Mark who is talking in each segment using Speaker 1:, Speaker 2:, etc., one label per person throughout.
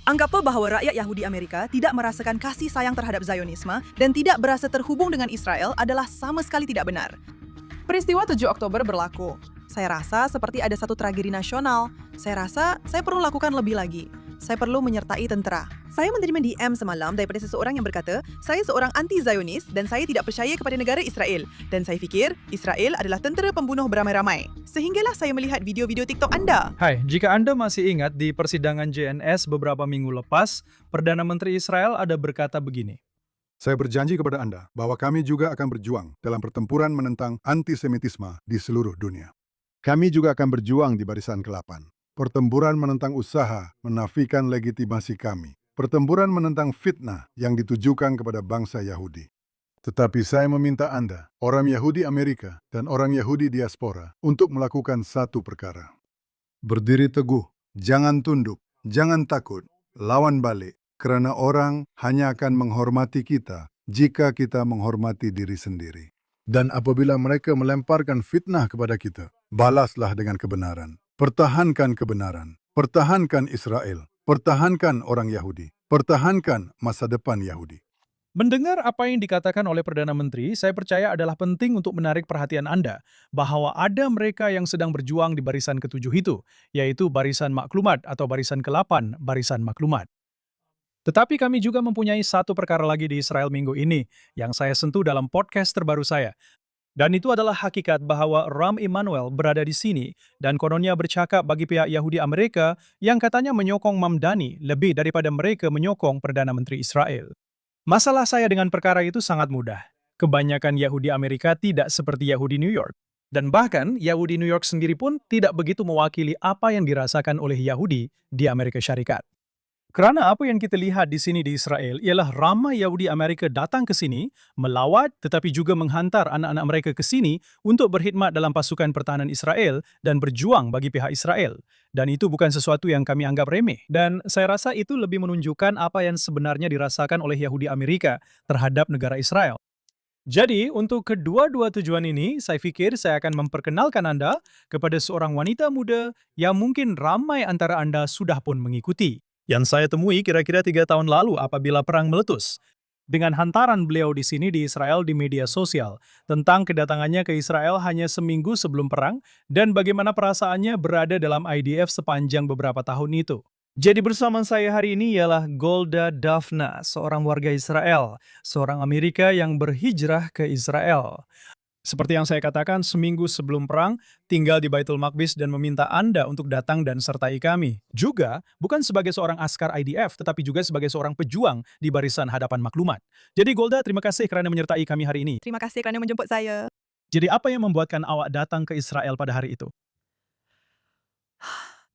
Speaker 1: Anggaplah bahwa rakyat Yahudi Amerika tidak merasakan kasih sayang terhadap Zionisme dan tidak berasa terhubung dengan Israel adalah sama sekali tidak benar. Peristiwa 7 Oktober berlaku. Saya rasa seperti ada satu tragedi nasional. Saya rasa saya perlu lakukan lebih lagi. Saya perlu menyertai tentara. Saya menerima DM semalam daripada seseorang yang berkata, saya seorang anti-Zionis dan saya tidak percaya kepada negara Israel. Dan saya fikir, Israel adalah tentera pembunuh beramai-ramai. Sehinggalah saya melihat video-video TikTok Anda.
Speaker 2: Hai, jika Anda masih ingat di persidangan JNS beberapa minggu lepas, Perdana Menteri Israel ada berkata begini.
Speaker 3: Saya berjanji kepada Anda bahwa kami juga akan berjuang dalam pertempuran menentang antisemitisme di seluruh dunia. Kami juga akan berjuang di barisan ke-8. Pertempuran menentang usaha menafikan legitimasi kami. Pertempuran menentang fitnah yang ditujukan kepada bangsa Yahudi. Tetapi saya meminta Anda, orang Yahudi Amerika dan orang Yahudi diaspora, untuk melakukan satu perkara. Berdiri teguh, jangan tunduk, jangan takut, lawan balik, karena orang hanya akan menghormati kita jika kita menghormati diri sendiri. Dan apabila mereka melemparkan fitnah kepada kita, balaslah dengan kebenaran. Pertahankan kebenaran, pertahankan Israel, pertahankan orang Yahudi, pertahankan masa depan Yahudi.
Speaker 2: Mendengar apa yang dikatakan oleh Perdana Menteri, saya percaya adalah penting untuk menarik perhatian Anda bahwa ada mereka yang sedang berjuang di barisan ke-7 itu, yaitu barisan maklumat atau barisan ke-8, barisan maklumat. Tetapi kami juga mempunyai satu perkara lagi di Israel minggu ini yang saya sentuh dalam podcast terbaru saya. Dan itu adalah hakikat bahwa Rahm Emanuel berada di sini dan kononnya bercakap bagi pihak Yahudi Amerika yang katanya menyokong Mamdani lebih daripada mereka menyokong Perdana Menteri Israel. Masalah saya dengan perkara itu sangat mudah. Kebanyakan Yahudi Amerika tidak seperti Yahudi New York. Dan bahkan Yahudi New York sendiri pun tidak begitu mewakili apa yang dirasakan oleh Yahudi di Amerika Syarikat. Karena apa yang kita lihat di sini di Israel ialah ramai Yahudi Amerika datang ke sini, melawat tetapi juga menghantar anak-anak mereka ke sini untuk berkhidmat dalam pasukan pertahanan Israel dan berjuang bagi pihak Israel. Dan itu bukan sesuatu yang kami anggap remeh. Dan saya rasa itu lebih menunjukkan apa yang sebenarnya dirasakan oleh Yahudi Amerika terhadap negara Israel. Jadi, untuk kedua-dua tujuan ini, saya pikir saya akan memperkenalkan Anda kepada seorang wanita muda yang mungkin ramai antara Anda sudah pun mengikuti. Yang saya temui kira-kira 3 tahun lalu apabila perang meletus. Dengan hantaran beliau di sini di Israel di media sosial tentang kedatangannya ke Israel hanya seminggu sebelum perang dan bagaimana perasaannya berada dalam IDF sepanjang beberapa tahun itu. Jadi bersama saya hari ini ialah Golda Dafna, seorang warga Israel, seorang Amerika yang berhijrah ke Israel. Seperti yang saya katakan, seminggu sebelum perang, tinggal di Baitul Maqdis dan meminta Anda untuk datang dan sertai kami. Juga, bukan sebagai seorang askar IDF, tetapi juga sebagai seorang pejuang di barisan hadapan maklumat. Jadi Golda, terima kasih kerana menyertai kami hari ini.
Speaker 1: Terima kasih kerana menjemput saya.
Speaker 2: Jadi apa yang membuatkan awak datang ke Israel pada hari itu?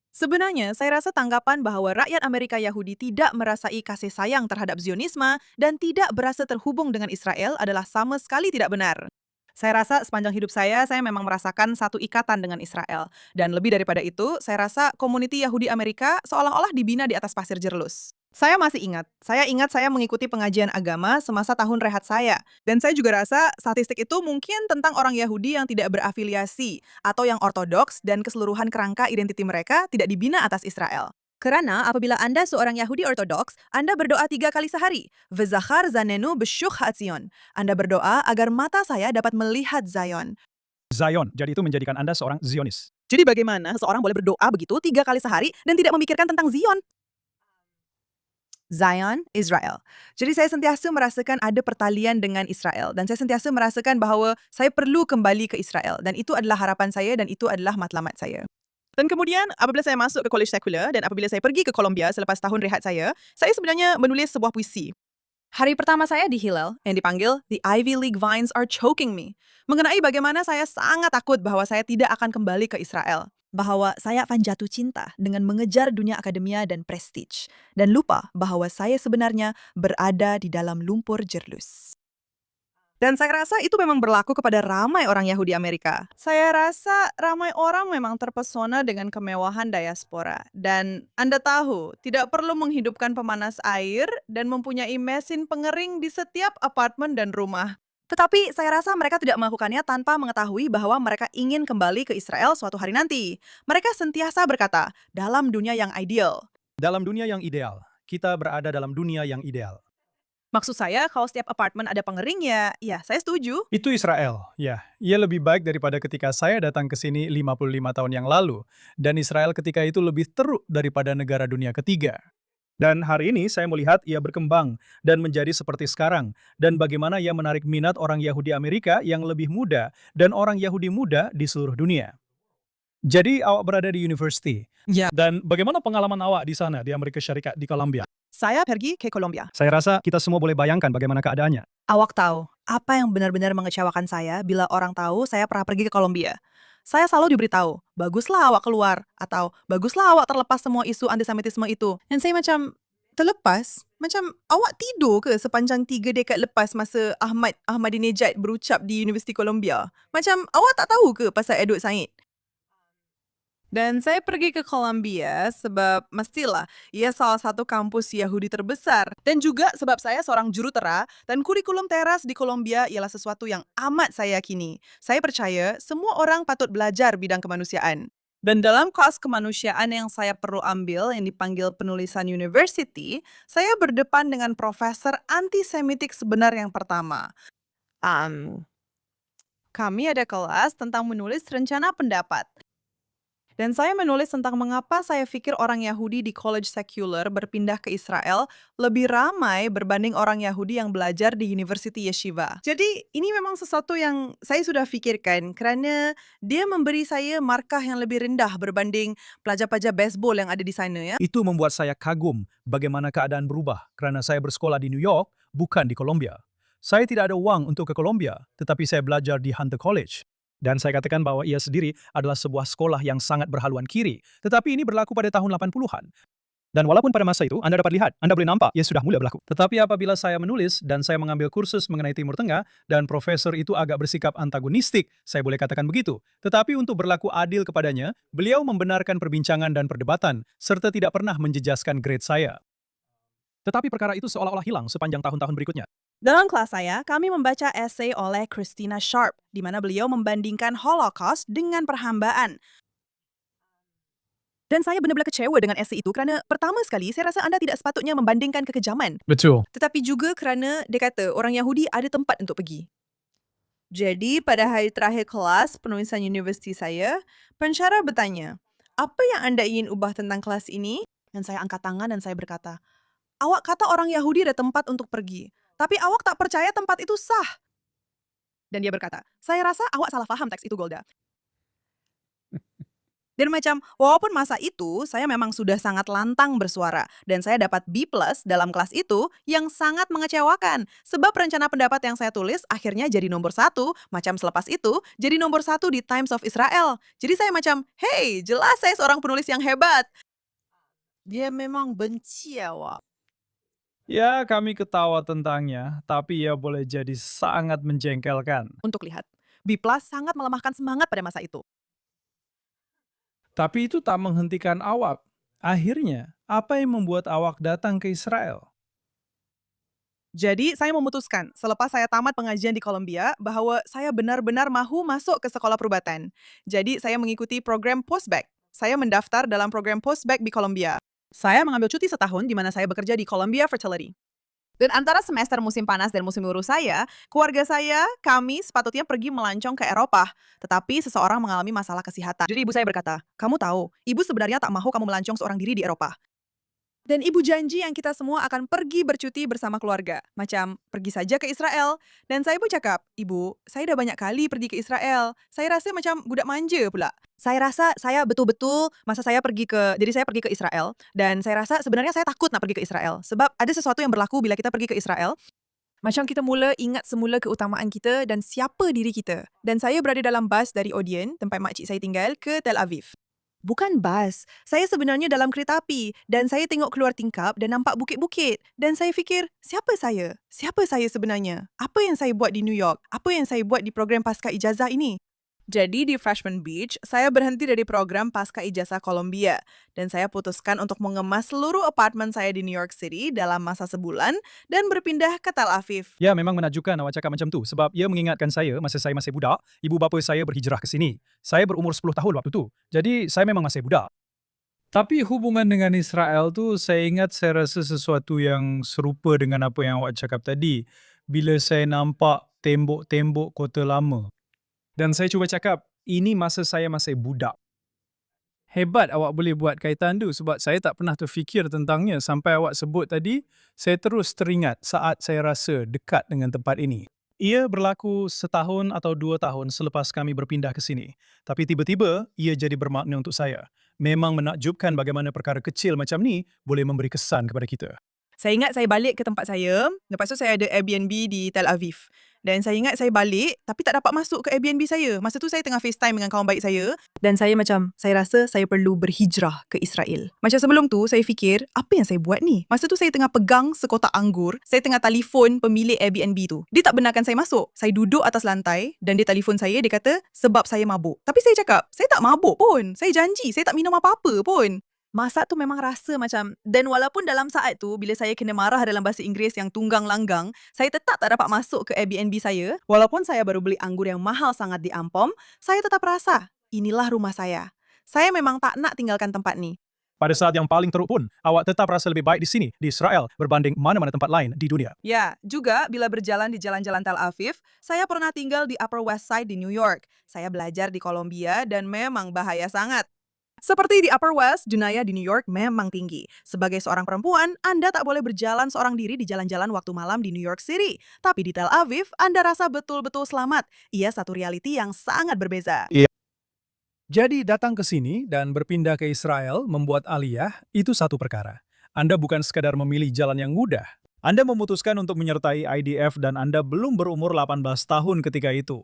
Speaker 1: Sebenarnya, saya rasa tanggapan bahwa rakyat Amerika Yahudi tidak merasai kasih sayang terhadap Zionisme dan tidak berasa terhubung dengan Israel adalah sama sekali tidak benar. Saya rasa sepanjang hidup saya memang merasakan satu ikatan dengan Israel. Dan lebih daripada itu, saya rasa komuniti Yahudi Amerika seolah-olah dibina di atas pasir jerlus. Saya masih ingat saya mengikuti pengajian agama semasa tahun rehat saya. Dan saya juga rasa statistik itu mungkin tentang orang Yahudi yang tidak berafiliasi atau yang ortodoks dan keseluruhan kerangka identiti mereka tidak dibina atas Israel. Karena apabila Anda seorang Yahudi ortodoks, Anda berdoa 3 kali sehari. V'zachar zanenu b'shuch ha'tzion. Anda berdoa agar mata saya dapat melihat Zion.
Speaker 2: Zion, jadi itu menjadikan Anda seorang Zionis.
Speaker 1: Jadi bagaimana seorang boleh berdoa begitu 3 kali sehari dan tidak memikirkan tentang Zion? Zion, Israel. Jadi saya sentiasa merasakan ada pertalian dengan Israel. Dan saya sentiasa merasakan bahawa saya perlu kembali ke Israel. Dan itu adalah harapan saya dan itu adalah matlamat saya. Dan kemudian apabila saya masuk ke kolej sekular dan apabila saya pergi ke Columbia selepas tahun rehat saya sebenarnya menulis sebuah puisi. Hari pertama saya di Hillel yang dipanggil The Ivy League Vines Are Choking Me. Mengenai bagaimana saya sangat takut bahwa saya tidak akan kembali ke Israel. Bahwa saya akan jatuh cinta dengan mengejar dunia akademia dan prestige. Dan lupa bahwa saya sebenarnya berada di dalam lumpur jerlus. Dan saya rasa itu memang berlaku kepada ramai orang Yahudi Amerika. Saya rasa ramai orang memang terpesona dengan kemewahan diaspora. Dan Anda tahu, tidak perlu menghidupkan pemanas air dan mempunyai mesin pengering di setiap apartemen dan rumah. Tetapi saya rasa mereka tidak melakukannya tanpa mengetahui bahwa mereka ingin kembali ke Israel suatu hari nanti. Mereka sentiasa berkata, dalam dunia yang ideal.
Speaker 2: Dalam dunia yang ideal. kita berada dalam dunia yang ideal.
Speaker 1: Maksud saya, kalau setiap apartemen ada pengering ya saya setuju.
Speaker 2: Itu Israel, ya. Ia lebih baik daripada ketika saya datang ke sini 55 tahun yang lalu. Dan Israel ketika itu lebih teruk daripada negara dunia ketiga. Dan hari ini saya melihat ia berkembang dan menjadi seperti sekarang. Dan bagaimana ia menarik minat orang Yahudi Amerika yang lebih muda dan orang Yahudi muda di seluruh dunia. Jadi awak berada di university.
Speaker 1: Ya.
Speaker 2: Dan bagaimana pengalaman awak di sana, di Amerika Syarikat, di Columbia?
Speaker 1: Saya pergi ke Kolombia.
Speaker 2: Saya rasa kita semua boleh bayangkan bagaimana keadaannya.
Speaker 1: Awak tahu, apa yang benar-benar mengecewakan saya bila orang tahu saya pernah pergi ke Kolombia? Saya selalu diberitahu, baguslah awak keluar, atau baguslah awak terlepas semua isu antisemitisme itu. Dan saya macam, terlepas? Macam awak tidur ke sepanjang 3 dekad lepas masa Ahmadinejad berucap di Universiti Kolombia? Macam awak tak tahu ke pasal Edward Said? Dan saya pergi ke Kolombia sebab mestilah ia salah satu kampus Yahudi terbesar. Dan juga sebab saya seorang jurutera dan kurikulum teras di Kolombia ialah sesuatu yang amat saya yakini. Saya percaya semua orang patut belajar bidang kemanusiaan. Dan dalam kelas kemanusiaan yang saya perlu ambil yang dipanggil penulisan university, saya berdepan dengan profesor antisemitik sebenar yang pertama. Kami ada kelas tentang menulis rencana pendapat. Dan saya menulis tentang mengapa saya pikir orang Yahudi di college sekuler berpindah ke Israel lebih ramai berbanding orang Yahudi yang belajar di University Yeshiva. Jadi ini memang sesuatu yang saya sudah fikirkan kerana dia memberi saya markah yang lebih rendah berbanding pelajar-pelajar baseball yang ada di sana ya.
Speaker 2: Itu membuat saya kagum bagaimana keadaan berubah karena saya bersekolah di New York, bukan di Columbia. Saya tidak ada uang untuk ke Columbia, tetapi saya belajar di Hunter College. Dan saya katakan bahwa ia sendiri adalah sebuah sekolah yang sangat berhaluan kiri. Tetapi ini berlaku pada tahun 80-an. Dan walaupun pada masa itu Anda dapat lihat, Anda boleh nampak ia sudah mulai berlaku. Tetapi apabila saya menulis dan saya mengambil kursus mengenai Timur Tengah dan profesor itu agak bersikap antagonistik, saya boleh katakan begitu. Tetapi untuk berlaku adil kepadanya, beliau membenarkan perbincangan dan perdebatan serta tidak pernah menjejaskan grade saya. Tetapi perkara itu seolah-olah hilang sepanjang tahun-tahun berikutnya.
Speaker 1: Dalam kelas saya, kami membaca esai oleh Christina Sharp, di mana beliau membandingkan Holocaust dengan perhambaan. Dan saya benar-benar kecewa dengan esai itu kerana pertama sekali, saya rasa anda tidak sepatutnya membandingkan kekejaman.
Speaker 2: Betul.
Speaker 1: Tetapi juga kerana dia kata orang Yahudi ada tempat untuk pergi. Jadi, pada hari terakhir kelas penulisan universiti saya, pensyarah bertanya, apa yang anda ingin ubah tentang kelas ini? Dan saya angkat tangan dan saya berkata, awak kata orang Yahudi ada tempat untuk pergi. Tapi awak tak percaya tempat itu sah. Dan dia berkata, saya rasa awak salah faham teks itu, Golda. Dan macam, walaupun masa itu saya memang sudah sangat lantang bersuara. Dan saya dapat B+ dalam kelas itu yang sangat mengecewakan. Sebab rencana pendapat yang saya tulis akhirnya jadi nomor 1. Macam selepas itu, jadi nomor 1 di Times of Israel. Jadi saya macam, hey, jelas saya seorang penulis yang hebat. Dia memang benci awak.
Speaker 2: Ya, kami ketawa tentangnya, tapi ia boleh jadi sangat menjengkelkan.
Speaker 1: Untuk lihat, B+ sangat melemahkan semangat pada masa itu.
Speaker 2: Tapi itu tak menghentikan awak. Akhirnya, apa yang membuat awak datang ke Israel?
Speaker 1: Jadi, saya memutuskan selepas saya tamat pengajian di Kolombia bahwa saya benar-benar mahu masuk ke sekolah perubatan. Jadi, saya mengikuti program postbac. Saya mendaftar dalam program postbac di Kolombia. Saya mengambil cuti setahun di mana saya bekerja di Columbia Fertility. Dan antara semester musim panas dan musim guru saya, keluarga saya, kami sepatutnya pergi melancong ke Eropa. Tetapi seseorang mengalami masalah kesehatan. Jadi ibu saya berkata, kamu tahu, ibu sebenarnya tak mahu kamu melancong seorang diri di Eropa. Dan ibu janji yang kita semua akan pergi bercuti bersama keluarga. Macam, pergi saja ke Israel. Dan saya pun cakap, ibu, saya dah banyak kali pergi ke Israel. Saya rasa macam budak manja pula. Saya rasa saya betul-betul, jadi saya pergi ke Israel. Dan saya rasa sebenarnya saya takut nak pergi ke Israel. Sebab ada sesuatu yang berlaku bila kita pergi ke Israel. Macam kita mula ingat semula keutamaan kita dan siapa diri kita. Dan saya berada dalam bas dari Odeon, tempat makcik saya tinggal, ke Tel Aviv. Bukan bas. Saya sebenarnya dalam kereta api dan saya tengok keluar tingkap dan nampak bukit-bukit. Dan saya fikir, siapa saya? Siapa saya sebenarnya? Apa yang saya buat di New York? Apa yang saya buat di program Pasca Ijazah ini? Jadi di Freshman Beach, saya berhenti dari program Pasca Ijazah Columbia. Dan saya putuskan untuk mengemas seluruh apartemen saya di New York City dalam masa sebulan dan berpindah ke Tel Aviv.
Speaker 2: Ya, memang menakjubkan awak cakap macam tu. Sebab ia mengingatkan saya masa saya masih budak, ibu bapa saya berhijrah ke sini. Saya berumur 10 tahun waktu tu. Jadi, saya memang masih budak. Tapi hubungan dengan Israel tuh saya ingat saya rasa sesuatu yang serupa dengan apa yang awak cakap tadi. Bila saya nampak tembok-tembok kota lama. Dan saya cuba cakap, ini masa saya masih budak. Hebat awak boleh buat kaitan tu sebab saya tak pernah terfikir tentangnya sampai awak sebut tadi, saya terus teringat saat saya rasa dekat dengan tempat ini. Ia berlaku setahun atau 2 tahun selepas kami berpindah ke sini. Tapi tiba-tiba, ia jadi bermakna untuk saya. Memang menakjubkan bagaimana perkara kecil macam ni boleh memberi kesan kepada kita.
Speaker 1: Saya ingat saya balik ke tempat saya, lepas tu saya ada Airbnb di Tel Aviv. Dan saya ingat saya balik tapi tak dapat masuk ke Airbnb saya. Masa tu saya tengah FaceTime dengan kawan baik saya dan saya rasa saya perlu berhijrah ke Israel. Macam sebelum tu saya fikir, apa yang saya buat ni? Masa tu saya tengah pegang sekotak anggur, saya tengah telefon pemilik Airbnb tu. Dia tak benarkan saya masuk. Saya duduk atas lantai dan dia telefon saya, dia kata sebab saya mabuk. Tapi saya cakap, saya tak mabuk pun. Saya janji, saya tak minum apa-apa pun. Masa tu memang rasa macam, dan walaupun dalam saat tu bila saya kena marah dalam bahasa Inggeris yang tunggang langgang, saya tetap tak dapat masuk ke Airbnb saya. Walaupun saya baru beli anggur yang mahal sangat di Ampom, saya tetap rasa inilah rumah saya. Saya memang tak nak tinggalkan tempat ni.
Speaker 2: Pada saat yang paling teruk pun, awak tetap rasa lebih baik di sini, di Israel, berbanding mana-mana tempat lain di dunia.
Speaker 1: Ya, juga bila berjalan di jalan-jalan Tel Aviv, saya pernah tinggal di Upper West Side di New York. Saya belajar di Columbia dan memang bahaya sangat. Seperti di Upper West, jenayah di New York memang tinggi. Sebagai seorang perempuan, Anda tak boleh berjalan seorang diri di jalan-jalan waktu malam di New York City. Tapi di Tel Aviv, Anda rasa betul-betul selamat. Ia satu realiti yang sangat berbeza.
Speaker 2: Jadi datang ke sini dan berpindah ke Israel membuat aliyah itu satu perkara. Anda bukan sekadar memilih jalan yang mudah. Anda memutuskan untuk menyertai IDF dan Anda belum berumur 18 tahun ketika itu.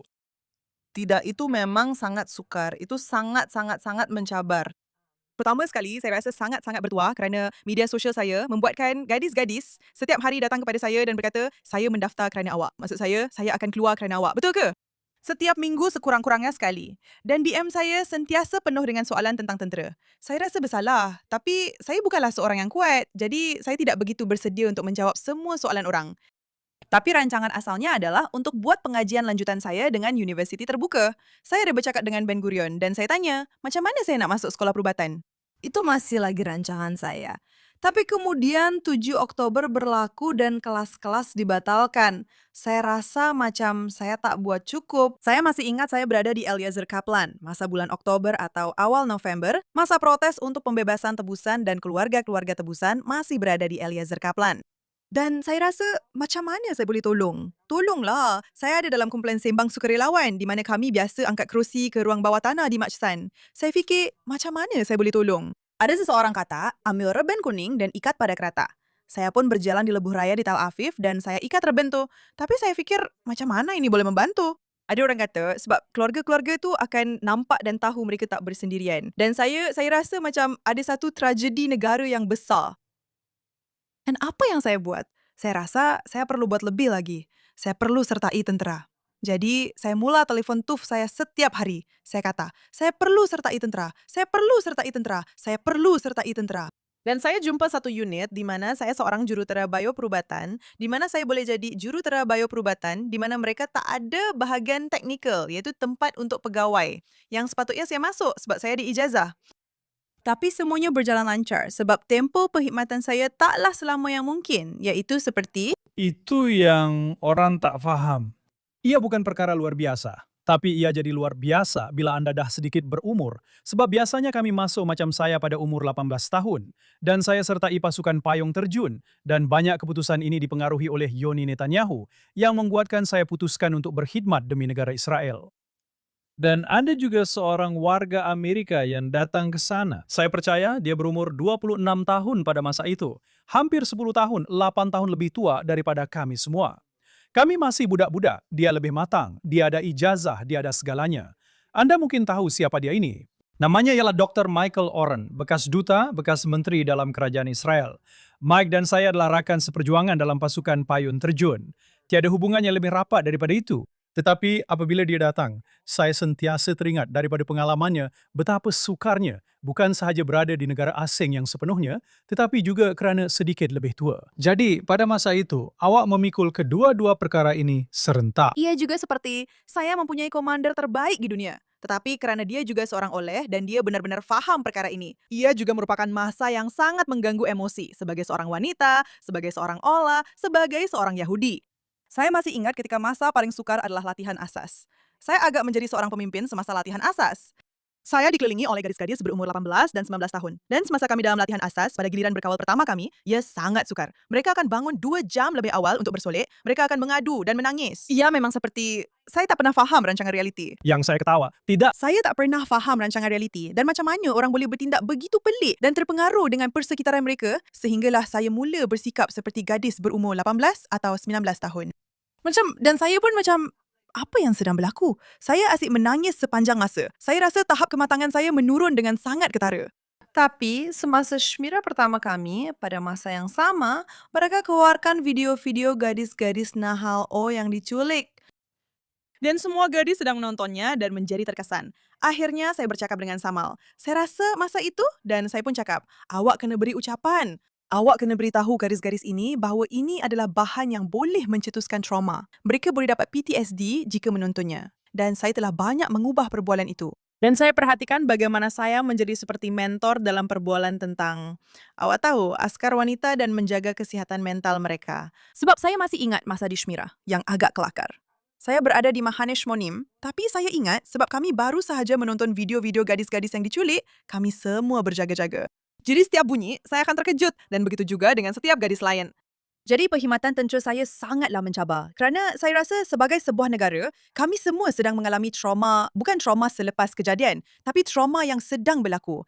Speaker 1: Tidak, itu memang sangat sukar. Itu sangat-sangat mencabar. Pertama sekali, saya rasa sangat-sangat bertuah kerana media sosial saya membuatkan gadis-gadis setiap hari datang kepada saya dan berkata, saya mendaftar kerana awak. Maksud saya akan keluar kerana awak. Betul ke? Setiap minggu sekurang-kurangnya sekali. Dan DM saya sentiasa penuh dengan soalan tentang tentera. Saya rasa bersalah, tapi saya bukanlah seorang yang kuat. Jadi, saya tidak begitu bersedia untuk menjawab semua soalan orang. Tapi rancangan asalnya adalah untuk buat pengajian lanjutan saya dengan universiti terbuka. Saya ada bercakap dengan Ben Gurion dan saya tanya, macam mana saya nak masuk sekolah perubatan? Itu masih lagi rancangan saya. Tapi kemudian 7 Oktober berlaku dan kelas-kelas dibatalkan. Saya rasa macam saya tak buat cukup. Saya masih ingat saya berada di Eliezer Kaplan, masa bulan Oktober atau awal November, masa protes untuk pembebasan tebusan dan keluarga-keluarga tebusan masih berada di Eliezer Kaplan. Dan saya rasa, macam mana saya boleh tolong? Tolonglah. Saya ada dalam kumpulan sembang sukarelawan di mana kami biasa angkat kerusi ke ruang bawah tanah di Majsan. Saya fikir, macam mana saya boleh tolong? Ada seseorang kata, ambil reben kuning dan ikat pada kereta. Saya pun berjalan di lebuh raya di Tel Aviv dan saya ikat reben tu. Tapi saya fikir, macam mana ini boleh membantu? Ada orang kata, sebab keluarga-keluarga tu akan nampak dan tahu mereka tak bersendirian. Dan saya rasa macam ada satu tragedi negara yang besar. Dan apa yang saya buat? Saya rasa saya perlu buat lebih lagi. Saya perlu sertai tentera. Jadi, saya mula telefon TUF saya setiap hari. Saya kata, saya perlu sertai tentera. Saya perlu sertai tentera. Saya perlu sertai tentera. Dan saya jumpa satu unit di mana saya seorang jurutera bioperubatan, di mana saya boleh jadi jurutera bioperubatan, di mana mereka tak ada bahagian teknikal, iaitu tempat untuk pegawai. Yang sepatutnya saya masuk sebab saya ada ijazah. Tapi semuanya berjalan lancar sebab tempoh perkhidmatan saya taklah selama yang mungkin, iaitu seperti...
Speaker 2: Itu yang orang tak faham. Ia bukan perkara luar biasa, tapi ia jadi luar biasa bila Anda dah sedikit berumur. Sebab biasanya kami masuk macam saya pada umur 18 tahun. Dan saya sertai pasukan payung terjun. Dan banyak keputusan ini dipengaruhi oleh Yoni Netanyahu yang membuatkan saya putuskan untuk berkhidmat demi negara Israel. Dan ada juga seorang warga Amerika yang datang ke sana. Saya percaya dia berumur 26 tahun pada masa itu. Hampir 10 tahun, 8 tahun lebih tua daripada kami semua. Kami masih budak-budak, dia lebih matang, dia ada ijazah, dia ada segalanya. Anda mungkin tahu siapa dia ini. Namanya ialah Dr. Michael Oren, bekas duta, bekas menteri dalam kerajaan Israel. Mike dan saya adalah rakan seperjuangan dalam pasukan payung terjun. Tiada hubungan yang lebih rapat daripada itu. Tetapi apabila dia datang, saya sentiasa teringat daripada pengalamannya betapa sukarnya bukan sahaja berada di negara asing yang sepenuhnya, tetapi juga kerana sedikit lebih tua. Jadi, pada masa itu, awak memikul kedua-dua perkara ini serentak.
Speaker 1: Ia juga seperti, saya mempunyai komander terbaik di dunia. Tetapi kerana dia juga seorang oleh dan dia benar-benar faham perkara ini. Ia juga merupakan masa yang sangat mengganggu emosi sebagai seorang wanita, sebagai seorang olah, sebagai seorang Yahudi. Saya masih ingat ketika masa paling sukar adalah latihan asas. Saya agak menjadi seorang pemimpin semasa latihan asas. Saya dikelilingi oleh gadis-gadis berumur 18 dan 19 tahun. Dan semasa kami dalam latihan asas, pada giliran berkawal pertama kami, ia sangat sukar. Mereka akan bangun 2 jam lebih awal untuk bersolek. Mereka akan mengadu dan menangis. Ia memang seperti, saya tak pernah faham rancangan realiti.
Speaker 2: Yang saya ketawa, tidak.
Speaker 1: Saya tak pernah faham rancangan realiti dan macam mana orang boleh bertindak begitu pelik dan terpengaruh dengan persekitaran mereka sehinggalah saya mula bersikap seperti gadis berumur 18 atau 19 tahun. Dan saya pun macam, apa yang sedang berlaku? Saya asyik menangis sepanjang masa. Saya rasa tahap kematangan saya menurun dengan sangat ketara. Tapi semasa Shmira pertama kami, pada masa yang sama, mereka keluarkan video-video gadis-gadis Nahal O yang diculik. Dan semua gadis sedang menontonnya dan menjadi terkesan. Akhirnya saya bercakap dengan Samal. Saya rasa masa itu dan saya pun cakap, awak kena beri ucapan. Awak kena beritahu gadis-gadis ini bahawa ini adalah bahan yang boleh mencetuskan trauma. Mereka boleh dapat PTSD jika menontonnya. Dan saya telah banyak mengubah perbualan itu. Dan saya perhatikan bagaimana saya menjadi seperti mentor dalam perbualan tentang, awak tahu, askar wanita dan menjaga kesihatan mental mereka. Sebab saya masih ingat masa di Shmira yang agak kelakar. Saya berada di Mahane Shmonim, tapi saya ingat sebab kami baru sahaja menonton video-video gadis-gadis yang diculik, kami semua berjaga-jaga. Jadi setiap bunyi, saya akan terkejut dan begitu juga dengan setiap gadis lain. Jadi perkhidmatan tentera saya sangatlah mencabar kerana saya rasa sebagai sebuah negara, kami semua sedang mengalami trauma, bukan trauma selepas kejadian, tapi trauma yang sedang berlaku.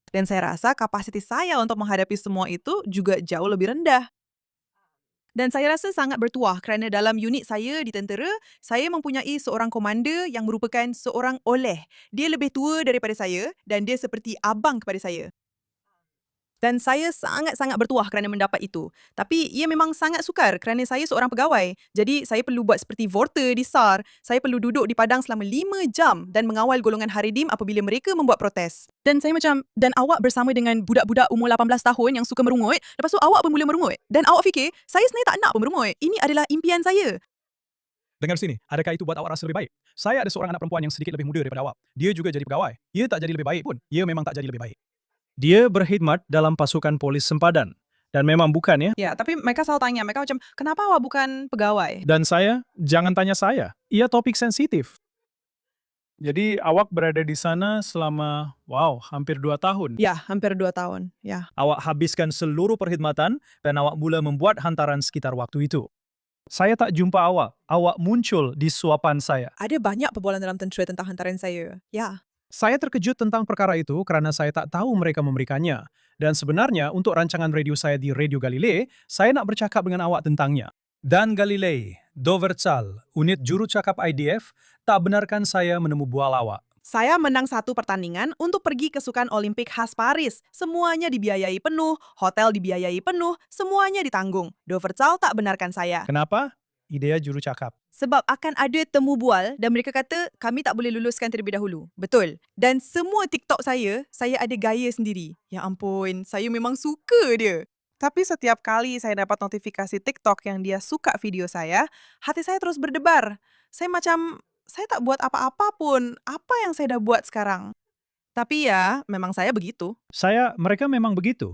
Speaker 1: Dan saya rasa kapasiti saya untuk menghadapi semua itu juga jauh lebih rendah. Dan saya rasa sangat bertuah kerana dalam unit saya di tentera, saya mempunyai seorang komander yang merupakan seorang oleh. Dia lebih tua daripada saya dan dia seperti abang kepada saya. Dan saya sangat-sangat bertuah kerana mendapat itu. Tapi ia memang sangat sukar kerana saya seorang pegawai. Jadi saya perlu buat seperti vorter di SAR. Saya perlu duduk di padang selama 5 jam dan mengawal golongan Haridim apabila mereka membuat protes. Dan saya macam, dan awak bersama dengan budak-budak umur 18 tahun yang suka merungut, lepas tu awak pun mula merungut. Dan awak fikir, saya sebenarnya tak nak pun merungut. Ini adalah impian saya.
Speaker 2: Dengar sini, adakah itu buat awak rasa lebih baik? Saya ada seorang anak perempuan yang sedikit lebih muda daripada awak. Dia juga jadi pegawai. Ia tak jadi lebih baik pun. Ia memang tak jadi lebih baik. Dia berkhidmat dalam pasukan polis sempadan. Dan memang bukan ya.
Speaker 1: Ya, tapi mereka selalu tanya, mereka macam, kenapa awak bukan pegawai?
Speaker 2: Dan saya, jangan tanya saya. Ia topik sensitif. Jadi awak berada di sana selama, hampir 2 tahun.
Speaker 1: Ya, hampir 2 tahun. Ya.
Speaker 2: Awak habiskan seluruh perkhidmatan dan awak mula membuat hantaran sekitar waktu itu. Saya tak jumpa awak. Awak muncul di suapan saya.
Speaker 1: Ada banyak perbualan dalam tentera tentang hantaran saya. Ya.
Speaker 2: Saya terkejut tentang perkara itu kerana saya tak tahu mereka memberikannya. Dan sebenarnya untuk rancangan radio saya di Radio Galilei, saya nak bercakap dengan awak tentangnya. Dan Galilei, Dovercal, unit jurucakap IDF, tak benarkan saya menemu bual awak.
Speaker 1: Saya menang satu pertandingan untuk pergi ke Sukan Olimpik khas Paris. Semuanya dibiayai penuh, hotel dibiayai penuh, semuanya ditanggung. Dovercal tak benarkan saya.
Speaker 2: Kenapa? Idea jurucakap.
Speaker 1: Sebab akan ada temu bual dan mereka kata kami tak boleh luluskan terlebih dahulu. Betul. Dan semua TikTok saya ada gaya sendiri. Ya ampun, saya memang suka dia. Tapi setiap kali saya dapat notifikasi TikTok yang dia suka video saya, hati saya terus berdebar. Saya macam, saya tak buat apa-apa pun. Apa yang saya dah buat sekarang? Tapi ya, memang saya begitu.
Speaker 2: Mereka memang begitu.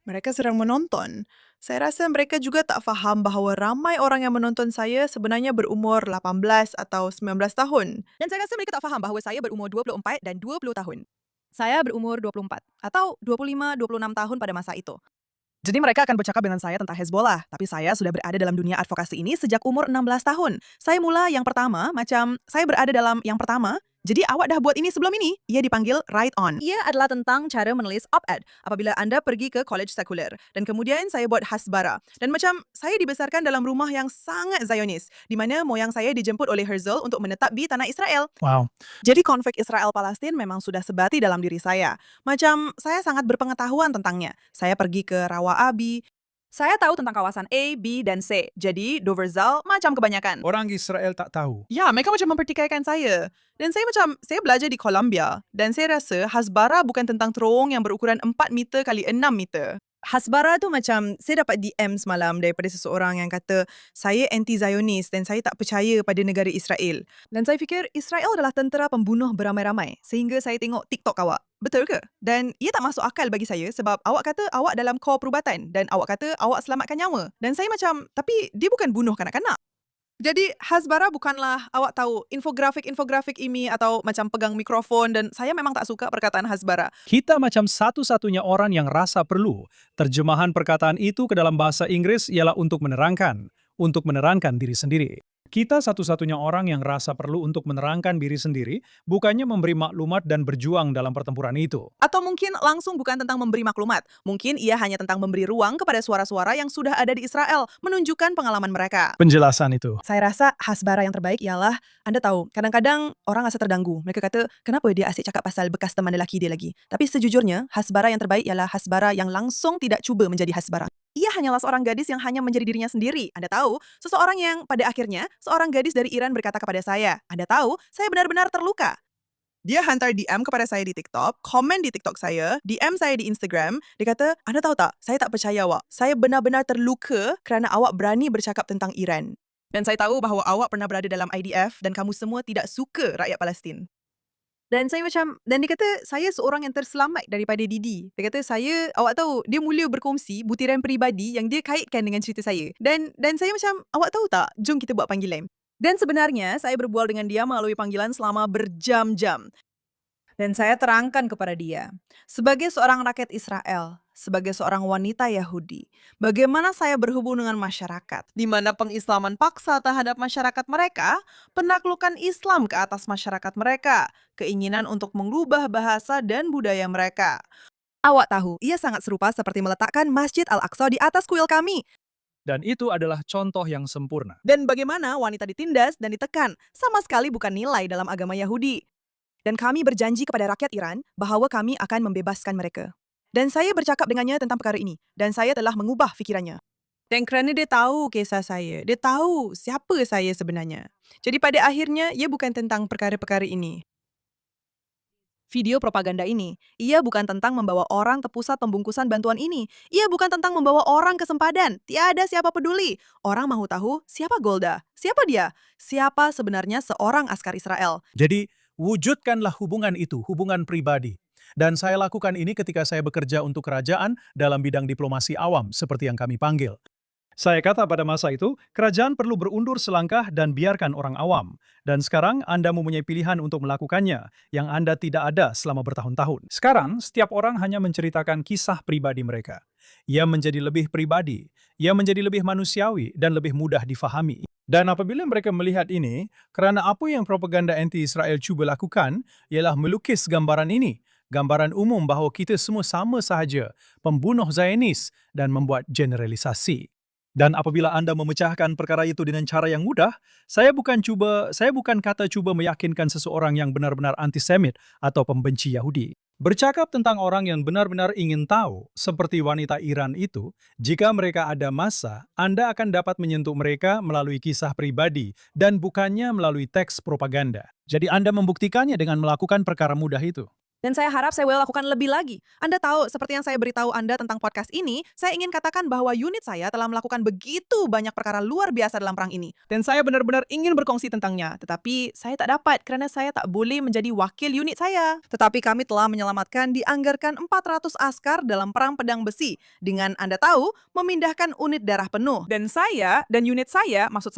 Speaker 1: Mereka sedang menonton. Saya rasa mereka juga tak faham bahawa ramai orang yang menonton saya sebenarnya berumur 18 atau 19 tahun. Dan saya rasa mereka tak faham bahawa saya berumur 24 dan 20 tahun. Saya berumur 24 atau 25-26 tahun pada masa itu. Jadi mereka akan bercakap dengan saya tentang Hezbollah. Tapi saya sudah berada dalam dunia advokasi ini sejak umur 16 tahun. Saya mula yang pertama, saya berada dalam yang pertama. Jadi awak dah buat ini sebelum ini. Ia dipanggil Write On. Ia adalah tentang cara menulis op-ed apabila anda pergi ke college sekuler. Dan kemudian saya buat Hasbara. Dan saya dibesarkan dalam rumah yang sangat Zionis. Di mana moyang saya dijemput oleh Herzl untuk menetap di tanah Israel.
Speaker 2: Wow.
Speaker 1: Jadi konflik Israel-Palestin memang sudah sebati dalam diri saya. Saya sangat berpengetahuan tentangnya. Saya pergi ke Rawa Abi. Saya tahu tentang kawasan A, B, dan C. Jadi, Doverzal macam kebanyakan.
Speaker 2: Orang Israel tak tahu.
Speaker 1: Ya, mereka macam mempertikaikan saya. Dan saya belajar di Columbia. Dan saya rasa Hasbara bukan tentang terowong yang berukuran 4 meter kali 6 meter. Hasbara tu macam, saya dapat DM semalam daripada seseorang yang kata, saya anti-Zionis dan saya tak percaya pada negara Israel. Dan saya fikir, Israel adalah tentera pembunuh beramai-ramai. Sehingga saya tengok TikTok awak. Betul ke? Dan ia tak masuk akal bagi saya sebab awak kata awak dalam kor perubatan dan awak kata awak selamatkan nyawa. Dan saya macam, tapi dia bukan bunuh kanak-kanak. Jadi, Hasbara bukanlah, awak tahu, infografik ini atau macam pegang mikrofon dan saya memang tak suka perkataan Hasbara.
Speaker 2: Kita macam satu-satunya orang yang rasa perlu. Terjemahan perkataan itu ke dalam bahasa Inggris ialah untuk menerangkan diri sendiri. Kita satu-satunya orang yang rasa perlu untuk menerangkan diri sendiri, bukannya memberi maklumat dan berjuang dalam pertempuran itu.
Speaker 1: Atau mungkin langsung bukan tentang memberi maklumat. Mungkin ia hanya tentang memberi ruang kepada suara-suara yang sudah ada di Israel, menunjukkan pengalaman mereka.
Speaker 2: Penjelasan itu.
Speaker 1: Saya rasa Hasbara yang terbaik ialah, Anda tahu, kadang-kadang orang rasa terganggu. Mereka kata, kenapa dia asyik cakap pasal bekas teman lelaki dia lagi? Tapi sejujurnya, Hasbara yang terbaik ialah Hasbara yang langsung tidak cuba menjadi Hasbara. Ia hanyalah seorang gadis yang hanya menjadi dirinya sendiri. Anda tahu, seseorang yang pada akhirnya, seorang gadis dari Iran berkata kepada saya, Anda tahu, saya benar-benar terluka. Dia hantar DM kepada saya di TikTok, komen di TikTok saya, DM saya di Instagram. Dia kata, Anda tahu tak, saya tak percaya awak. Saya benar-benar terluka kerana awak berani bercakap tentang Iran. Dan saya tahu bahawa awak pernah berada dalam IDF dan kamu semua tidak suka rakyat Palestin. Dan saya macam, dan dia kata, saya seorang yang terselamat daripada Didi. Dia kata, awak tahu, dia mula berkongsi butiran peribadi yang dia kaitkan dengan cerita saya. Dan saya macam, awak tahu tak, jom kita buat panggilan. Dan sebenarnya, saya berbual dengan dia melalui panggilan selama berjam-jam. Dan saya terangkan kepada dia, sebagai seorang rakyat Israel, sebagai seorang wanita Yahudi, bagaimana saya berhubung dengan masyarakat, di mana pengislaman paksa terhadap masyarakat mereka, penaklukan Islam ke atas masyarakat mereka, keinginan untuk mengubah bahasa dan budaya mereka. Awak tahu, ia sangat serupa seperti meletakkan Masjid Al-Aqsa di atas kuil kami.
Speaker 2: Dan itu adalah contoh yang sempurna.
Speaker 1: Dan bagaimana wanita ditindas dan ditekan, sama sekali bukan nilai dalam agama Yahudi. Dan kami berjanji kepada rakyat Iran bahawa kami akan membebaskan mereka. Dan saya bercakap dengannya tentang perkara ini. Dan saya telah mengubah fikirannya. Dan kerana dia tahu kisah saya, dia tahu siapa saya sebenarnya. Jadi pada akhirnya, ia bukan tentang perkara-perkara ini. Video propaganda ini, ia bukan tentang membawa orang ke pusat pembungkusan bantuan ini. Ia bukan tentang membawa orang ke sempadan. Tiada siapa peduli. Orang mahu tahu siapa Golda. Siapa dia? Siapa sebenarnya seorang askar Israel.
Speaker 2: Jadi, wujudkanlah hubungan itu, hubungan pribadi. Dan saya lakukan ini ketika saya bekerja untuk kerajaan dalam bidang diplomasi awam, seperti yang kami panggil. Saya kata pada masa itu, kerajaan perlu berundur selangkah dan biarkan orang awam. Dan sekarang Anda mempunyai pilihan untuk melakukannya, yang Anda tidak ada selama bertahun-tahun. Sekarang, setiap orang hanya menceritakan kisah pribadi mereka. Ia menjadi lebih pribadi, ia menjadi lebih manusiawi, dan lebih mudah difahami. Dan apabila mereka melihat ini, kerana apa yang propaganda anti-Israel cuba lakukan, ialah melukis gambaran ini, gambaran umum bahawa kita semua sama sahaja, pembunuh Zionis, dan membuat generalisasi. Dan apabila Anda memecahkan perkara itu dengan cara yang mudah, saya bukan kata cuba meyakinkan seseorang yang benar-benar antisemit atau pembenci Yahudi. Bercakap tentang orang yang benar-benar ingin tahu, seperti wanita Iran itu, jika mereka ada masa, Anda akan dapat menyentuh mereka melalui kisah pribadi dan bukannya melalui teks propaganda. Jadi Anda membuktikannya dengan melakukan perkara mudah itu.
Speaker 1: Dan saya harap saya will lakukan lebih lagi. Anda tahu, seperti yang saya beritahu Anda tentang podcast ini, saya ingin katakan bahwa unit saya telah melakukan begitu banyak perkara luar biasa dalam perang ini. Dan saya benar-benar ingin berkongsi tentangnya. Tetapi saya tak dapat kerana saya tak boleh menjadi wakil unit saya. Tetapi kami telah menyelamatkan dianggarkan 400 askar dalam perang pedang besi. Dengan Anda tahu, memindahkan unit darah penuh. Dan saya, dan unit saya, maksud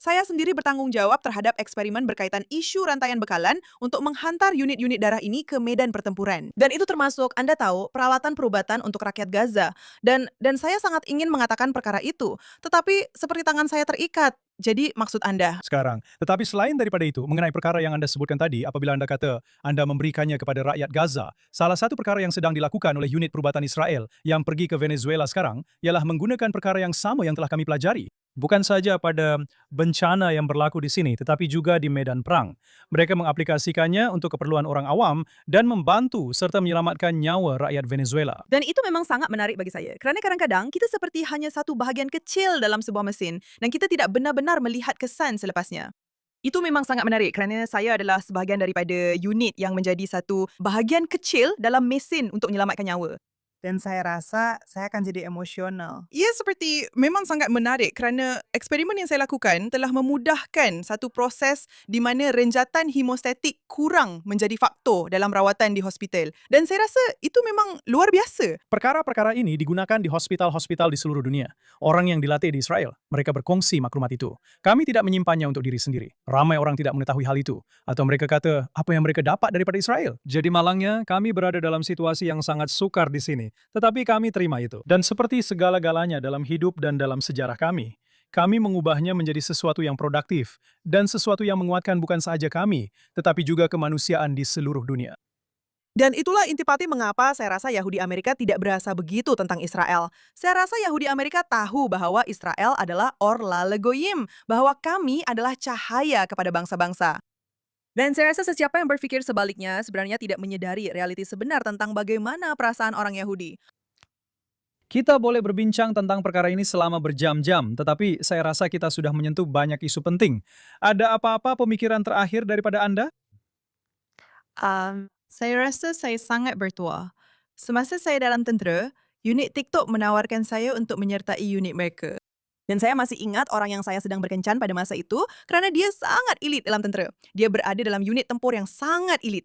Speaker 1: saya sendiri bertanggung jawab terhadap eksperimen berkaitan isu rantaian bekalan untuk menghantar unit-unit darah ini ke medan pertempuran. Dan itu termasuk, Anda tahu, peralatan perubatan untuk rakyat Gaza. Dan saya sangat ingin mengatakan perkara itu. Tetapi seperti tangan saya terikat. Jadi maksud Anda.
Speaker 2: Sekarang, tetapi selain daripada itu, mengenai perkara yang Anda sebutkan tadi, apabila Anda kata Anda memberikannya kepada rakyat Gaza, salah satu perkara yang sedang dilakukan oleh unit perubatan Israel yang pergi ke Venezuela sekarang, ialah menggunakan perkara yang sama yang telah kami pelajari. Bukan saja pada bencana yang berlaku di sini, tetapi juga di medan perang. Mereka mengaplikasikannya untuk keperluan orang awam dan membantu serta menyelamatkan nyawa rakyat Venezuela.
Speaker 1: Dan itu memang sangat menarik bagi saya. Kerana kadang-kadang kita seperti hanya satu bahagian kecil dalam sebuah mesin dan kita tidak benar-benar melihat kesan selepasnya. Itu memang sangat menarik kerana saya adalah sebahagian daripada unit yang menjadi satu bahagian kecil dalam mesin untuk menyelamatkan nyawa.
Speaker 4: Dan saya rasa saya akan jadi emosional.
Speaker 1: Ia seperti memang sangat menarik kerana eksperimen yang saya lakukan telah memudahkan satu proses di mana renjatan hemostatik kurang menjadi faktor dalam rawatan di hospital. Dan saya rasa itu memang luar biasa.
Speaker 2: Perkara-perkara ini digunakan di hospital-hospital di seluruh dunia. Orang yang dilatih di Israel, mereka berkongsi maklumat itu. Kami tidak menyimpannya untuk diri sendiri. Ramai orang tidak mengetahui hal itu. Atau mereka kata, apa yang mereka dapat daripada Israel? Jadi malangnya, kami berada dalam situasi yang sangat sukar di sini. Tetapi kami terima itu. Dan seperti segala-galanya dalam hidup dan dalam sejarah kami mengubahnya menjadi sesuatu yang produktif dan sesuatu yang menguatkan bukan saja kami, tetapi juga kemanusiaan di seluruh dunia.
Speaker 1: Dan itulah intipati mengapa saya rasa Yahudi Amerika tidak berasa begitu tentang Israel. Saya rasa Yahudi Amerika tahu bahwa Israel adalah Or Lalegoyim, bahwa kami adalah cahaya kepada bangsa-bangsa. Dan saya rasa sesiapa yang berpikir sebaliknya sebenarnya tidak menyedari realiti sebenar tentang bagaimana perasaan orang Yahudi.
Speaker 2: Kita boleh berbincang tentang perkara ini selama berjam-jam, tetapi saya rasa kita sudah menyentuh banyak isu penting. Ada apa-apa pemikiran terakhir daripada Anda?
Speaker 1: Saya rasa saya sangat bertuah. Semasa saya dalam tentera, unit TikTok menawarkan saya untuk menyertai unit mereka. Dan saya masih ingat orang yang saya sedang berkencan pada masa itu kerana dia sangat elit dalam tentera. Dia berada dalam unit tempur yang sangat elit.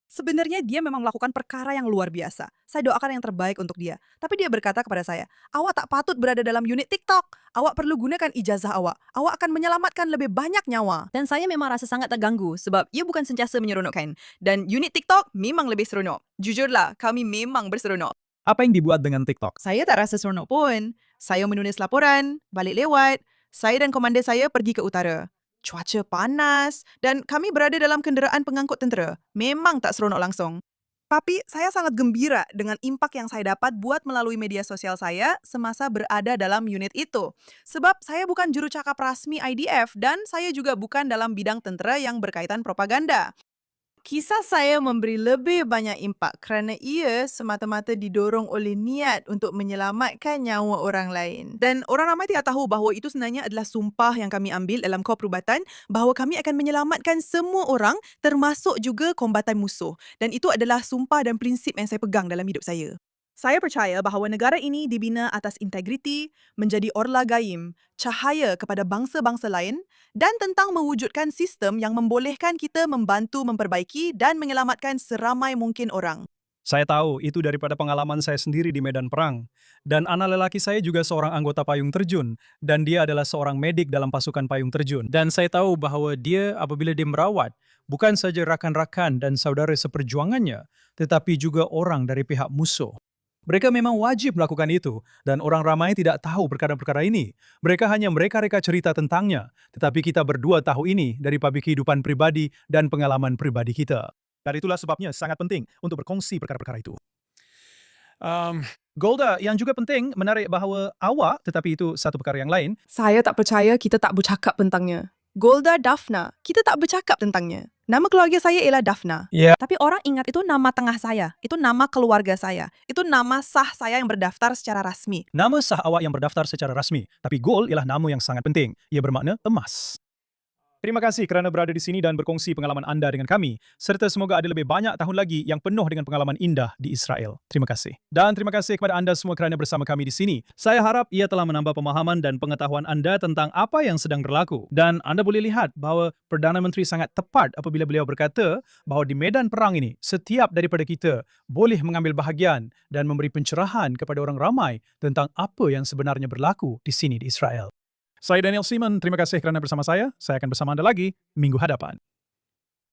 Speaker 1: Sebenarnya dia memang melakukan perkara yang luar biasa. Saya doakan yang terbaik untuk dia. Tapi dia berkata kepada saya, awak tak patut berada dalam unit TikTok. Awak perlu gunakan ijazah awak. Awak akan menyelamatkan lebih banyak nyawa. Dan saya memang rasa sangat terganggu sebab ia bukan sentiasa menyeronokkan. Dan unit TikTok memang lebih seronok. Jujurlah, kami memang berseronok.
Speaker 2: Apa yang dibuat dengan TikTok?
Speaker 1: Saya tak rasa seronok pun. Saya menulis laporan, balik lewat. Saya dan komandan saya pergi ke utara. Cuaca panas dan kami berada dalam kenderaan pengangkut tentera. Memang tak seronok langsung. Tapi saya sangat gembira dengan impak yang saya dapat buat melalui media sosial saya semasa berada dalam unit itu. Sebab saya bukan jurucakap rasmi IDF dan saya juga bukan dalam bidang tentera yang berkaitan propaganda. Kisah saya memberi lebih banyak impak kerana ia semata-mata didorong oleh niat untuk menyelamatkan nyawa orang lain. Dan orang ramai tidak tahu bahawa itu sebenarnya adalah sumpah yang kami ambil dalam Kor Perubatan bahawa kami akan menyelamatkan semua orang termasuk juga kombatan musuh. Dan itu adalah sumpah dan prinsip yang saya pegang dalam hidup saya. Saya percaya bahawa negara ini dibina atas integriti, menjadi orla gaim, cahaya kepada bangsa-bangsa lain dan tentang mewujudkan sistem yang membolehkan kita membantu memperbaiki dan menyelamatkan seramai mungkin orang.
Speaker 2: Saya tahu itu daripada pengalaman saya sendiri di medan perang. Dan anak lelaki saya juga seorang anggota payung terjun. Dan dia adalah seorang medik dalam pasukan payung terjun. Dan saya tahu bahawa dia apabila dia merawat, bukan saja rakan-rakan dan saudara seperjuangannya, tetapi juga orang dari pihak musuh. Mereka memang wajib melakukan itu, dan orang ramai tidak tahu perkara-perkara ini. Mereka hanya mereka-reka cerita tentangnya, tetapi kita berdua tahu ini dari kehidupan pribadi dan pengalaman pribadi kita. Dan itulah sebabnya sangat penting untuk berkongsi perkara-perkara itu. Golda, yang juga penting menarik bahawa awak, tetapi itu satu perkara yang lain.
Speaker 1: Saya tak percaya kita tak bercakap tentangnya. Golda Daphna, kita tak bercakap tentangnya. Nama keluarga saya ialah Daphna.
Speaker 2: Ya.
Speaker 1: Tapi orang ingat itu nama tengah saya. Itu nama keluarga saya. Itu nama sah saya yang berdaftar secara rasmi.
Speaker 2: Nama sah awak yang berdaftar secara rasmi, tapi gold ialah nama yang sangat penting. Ia bermakna emas. Terima kasih kerana berada di sini dan berkongsi pengalaman anda dengan kami, serta semoga ada lebih banyak tahun lagi yang penuh dengan pengalaman indah di Israel. Terima kasih. Dan terima kasih kepada anda semua kerana bersama kami di sini. Saya harap ia telah menambah pemahaman dan pengetahuan anda tentang apa yang sedang berlaku. Dan anda boleh lihat bahawa Perdana Menteri sangat tepat apabila beliau berkata bahawa di medan perang ini, setiap daripada kita boleh mengambil bahagian dan memberi pencerahan kepada orang ramai tentang apa yang sebenarnya berlaku di sini di Israel. Saya Daniel Simon, terima kasih kerana bersama saya. Saya akan bersama anda lagi minggu hadapan.